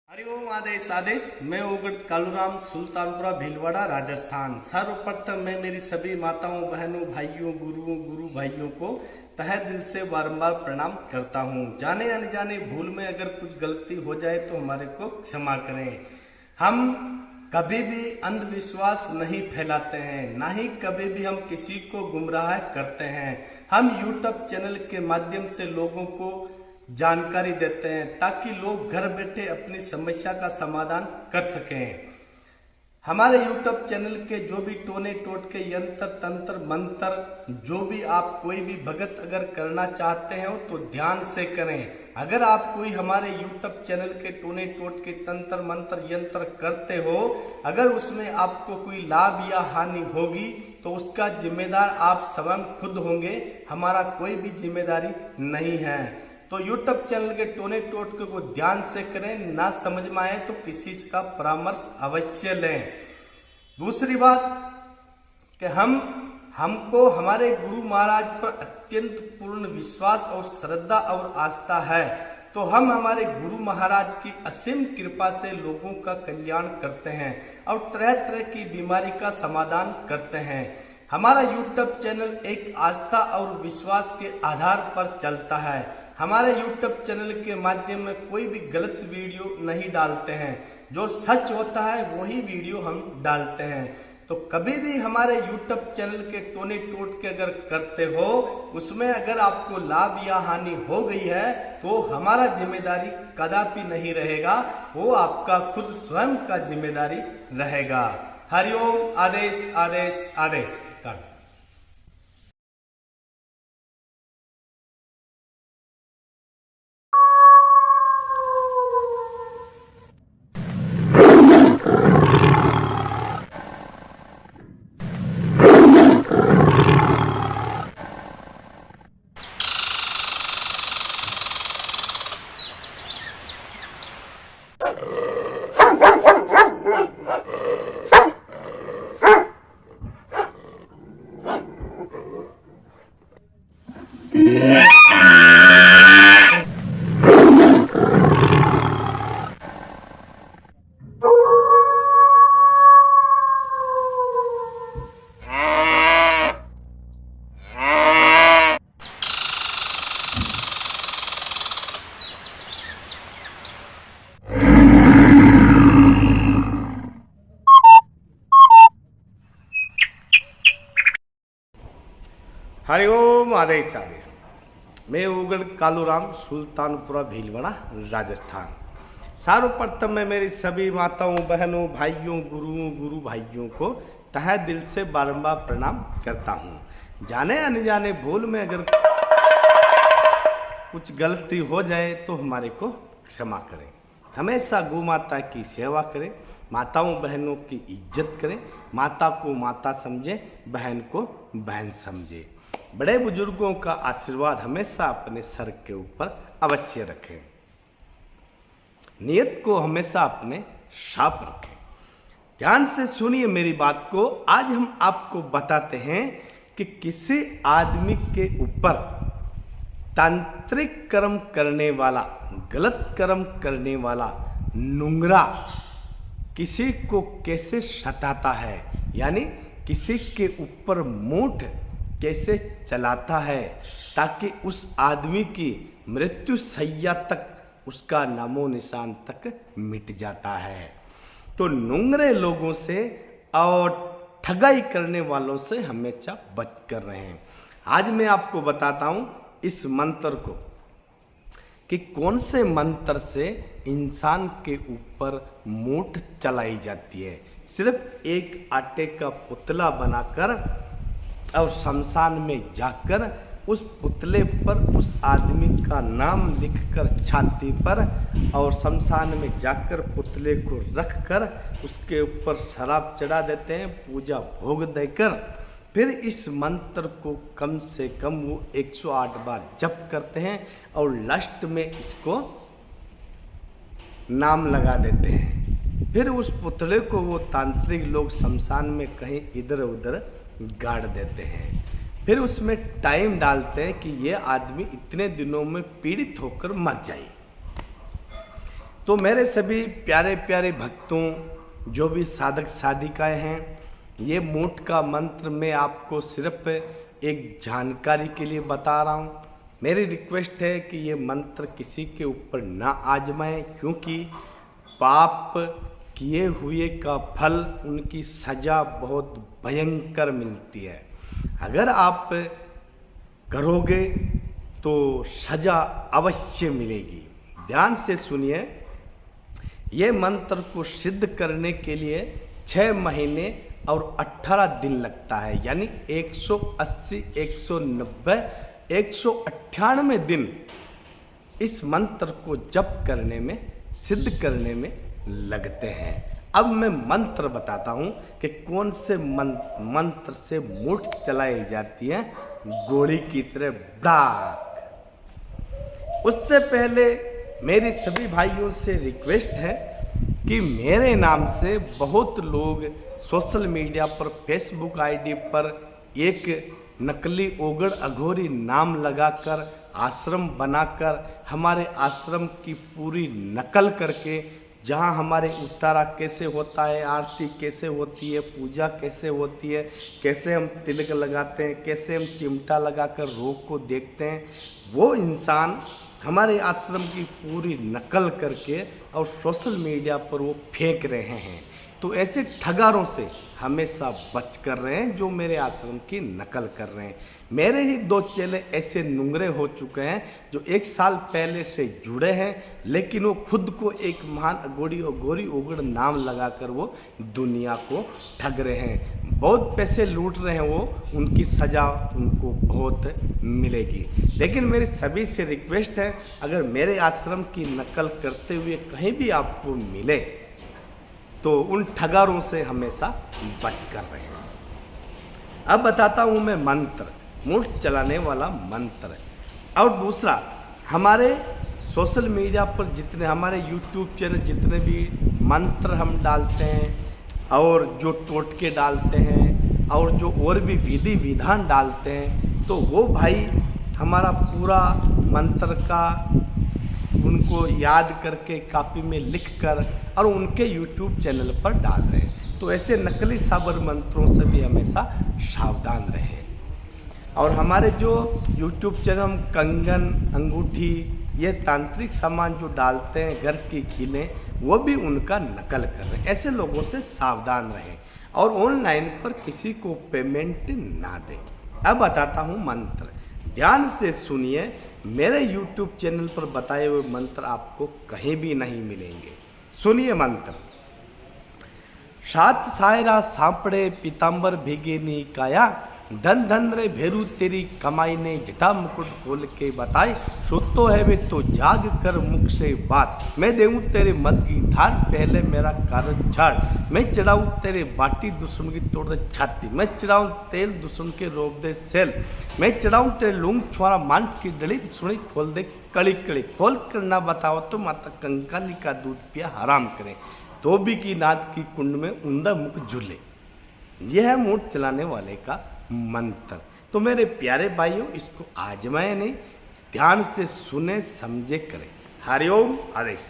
हरिओम आदेश आदेश। मैं उगड़ कालूराम, सुल्तानपुरा भीलवाड़ा, राजस्थान। सर्वप्रथम मैं मेरी सभी माताओं, बहनों, भाइयों, गुरुओं, गुरु भाइयों को तहे दिल से बारंबार प्रणाम करता हूँ। जाने अनजाने भूल में अगर कुछ गलती हो जाए तो हमारे को क्षमा करें। हम कभी भी अंधविश्वास नहीं फैलाते हैं, ना ही कभी भी हम किसी को गुमराह करते हैं। हम यूट्यूब चैनल के माध्यम से लोगों को जानकारी देते हैं ताकि लोग घर बैठे अपनी समस्या का समाधान कर सकें। हमारे यूट्यूब चैनल के जो भी टोने टोटके, यंत्र तंत्र मंत्र, जो भी आप कोई भी भगत अगर करना चाहते हैं तो ध्यान से करें। अगर आप कोई हमारे यूट्यूब चैनल के टोने टोटके, तंत्र मंत्र, यंत्र करते हो, अगर उसमें आपको कोई लाभ या हानि होगी तो उसका जिम्मेदार आप स्वयं खुद होंगे, हमारा कोई भी जिम्मेदारी नहीं है। तो यूट्यूब चैनल के टोने टोटके को ध्यान से करें, ना समझ में आए तो किसी का परामर्श अवश्य लें। दूसरी बात कि हमको हमारे गुरु महाराज पर अत्यंत पूर्ण विश्वास और श्रद्धा और आस्था है, तो हम हमारे गुरु महाराज की असीम कृपा से लोगों का कल्याण करते हैं और तरह तरह की बीमारी का समाधान करते हैं। हमारा यूट्यूब चैनल एक आस्था और विश्वास के आधार पर चलता है। हमारे YouTube चैनल के माध्यम में कोई भी गलत वीडियो नहीं डालते हैं, जो सच होता है वही वीडियो हम डालते हैं। तो कभी भी हमारे YouTube चैनल के टोने टोटके अगर करते हो, उसमें अगर आपको लाभ या हानि हो गई है तो हमारा जिम्मेदारी कदापि नहीं रहेगा, वो आपका खुद स्वयं का जिम्मेदारी रहेगा। हरिओम आदेश आदेश आदेश। हरिओम आदेश आदेश। मैं उगड़ कालूराम, सुल्तानपुरा भीलवाड़ा, राजस्थान। सर्वप्रथम मैं मेरी सभी माताओं, बहनों, भाइयों, गुरुओं, गुरु भाइयों को तहे दिल से बारंबार प्रणाम करता हूँ। जाने अनजाने भूल में अगर कुछ गलती हो जाए तो हमारे को क्षमा करें। हमेशा गौ माता की सेवा करें, माताओं बहनों की इज्जत करें, माता को माता समझे, बहन को बहन समझे। बड़े बुजुर्गों का आशीर्वाद हमेशा अपने सर के ऊपर अवश्य रखें। नियत को हमेशा अपने साफ रखें। ध्यान से सुनिए मेरी बात को। आज हम आपको बताते हैं कि किसी आदमी के ऊपर तांत्रिक कर्म करने वाला, गलत कर्म करने वाला नुंगरा किसी को कैसे सताता है, यानी किसी के ऊपर मूठ कैसे चलाता है, ताकि उस आदमी की मृत्यु सैया तक उसका नामो निशान तक मिट जाता है। तो नुंगरे लोगों से और ठगाई करने वालों से हमेशा बच कर रहे हैं। आज मैं आपको बताता हूं इस मंत्र को कि कौन से मंत्र से इंसान के ऊपर मूठ चलाई जाती है। सिर्फ एक आटे का पुतला बनाकर और शमशान में जाकर उस पुतले पर उस आदमी का नाम लिखकर छाती पर, और शमशान में जाकर पुतले को रखकर उसके ऊपर शराब चढ़ा देते हैं, पूजा भोग देकर फिर इस मंत्र को कम से कम वो 108 बार जप करते हैं और लास्ट में इसको नाम लगा देते हैं। फिर उस पुतले को वो तांत्रिक लोग शमशान में कहीं इधर उधर गाड़ देते हैं। फिर उसमें टाइम डालते हैं कि ये आदमी इतने दिनों में पीड़ित होकर मर जाए। तो मेरे सभी प्यारे प्यारे भक्तों, जो भी साधक साधिकाएं हैं, ये मूठ का मंत्र मैं आपको सिर्फ एक जानकारी के लिए बता रहा हूँ। मेरी रिक्वेस्ट है कि ये मंत्र किसी के ऊपर ना आजमाएं, क्योंकि पाप किए हुए का फल, उनकी सज़ा बहुत भयंकर मिलती है। अगर आप करोगे तो सज़ा अवश्य मिलेगी। ध्यान से सुनिए, ये मंत्र को सिद्ध करने के लिए 6 महीने और 18 दिन लगता है, यानी 180, 190, 198 दिन इस मंत्र को जप करने में, सिद्ध करने में लगते हैं। अब मैं मंत्र बताता हूँ कि कौन से मंत्र से मूठ चलाई जाती है गोली की तरह ब्राक। उससे पहले मेरी सभी भाइयों से रिक्वेस्ट है कि मेरे नाम से बहुत लोग सोशल मीडिया पर, फेसबुक आईडी पर एक नकली ओगड़ अघोरी नाम लगाकर, आश्रम बनाकर, हमारे आश्रम की पूरी नकल करके, जहाँ हमारे उतारा कैसे होता है, आरती कैसे होती है, पूजा कैसे होती है, कैसे हम तिलक लगाते हैं, कैसे हम चिमटा लगाकर रोग को देखते हैं, वो इंसान हमारे आश्रम की पूरी नकल करके और सोशल मीडिया पर वो फेंक रहे हैं। तो ऐसे ठगारों से हमेशा बच कर रहे हैं जो मेरे आश्रम की नकल कर रहे हैं। मेरे ही 2 चेले ऐसे नुंगरे हो चुके हैं जो 1 साल पहले से जुड़े हैं, लेकिन वो खुद को एक महान अघोरी ओगड़ नाम लगाकर वो दुनिया को ठग रहे हैं, बहुत पैसे लूट रहे हैं। वो उनकी सज़ा उनको बहुत मिलेगी। लेकिन मेरी सभी से रिक्वेस्ट है, अगर मेरे आश्रम की नकल करते हुए कहीं भी आपको मिले तो उन ठगारों से हमेशा बच कर रहे हैं। अब बताता हूँ मैं मंत्र, मूठ चलाने वाला मंत्र। और दूसरा, हमारे सोशल मीडिया पर जितने, हमारे यूट्यूब चैनल जितने भी मंत्र हम डालते हैं और जो टोटके डालते हैं और जो और भी विधि विधान डालते हैं, तो वो भाई हमारा पूरा मंत्र का उनको याद करके कापी में लिखकर और उनके यूट्यूब चैनल पर डाल रहे हैं। तो ऐसे नकली साबर मंत्रों से भी हमेशा सावधान रहें। और हमारे जो यूट्यूब चैनल, हम कंगन, अंगूठी, ये तांत्रिक सामान जो डालते हैं, घर की खीलें, वो भी उनका नकल कर रहे हैं। ऐसे लोगों से सावधान रहें और ऑनलाइन पर किसी को पेमेंट ना दें। अब बताता हूँ मंत्र, ध्यान से सुनिए। मेरे YouTube चैनल पर बताए हुए मंत्र आपको कहीं भी नहीं मिलेंगे। सुनिए मंत्र। 7 सायरा सांपड़े पीताम्बर भीगेनी काया, धन धन रे भेरू तेरी कमाई ने जटा मुकुट खोल के बताए, सुतो है वे तो जाग कर मुख से बात, मैं देऊं तेरे मद की धार, पहले मेरा कारज झाड़, मैं चढ़ाऊं तेरे बाटी दुश्मन की तोड़ दे छाती, मैं चढ़ाऊं तेल दुश्मन के रोक दे सेल, मैं चढ़ाऊं तेरे लूंग छुआरा मांट की डली, सुनी खोल दे कड़ी कड़ी, खोल कर ना बताओ तो माता कंकाली का दूध पिया हराम करे, धोबी की नाद की कुंड में उंदा मुख झूले। यह है मूठ चलाने वाले का मंत्र। तो मेरे प्यारे भाइयों, इसको आजमाए नहीं, ध्यान से सुने, समझे, करें। हरिओम हरेश।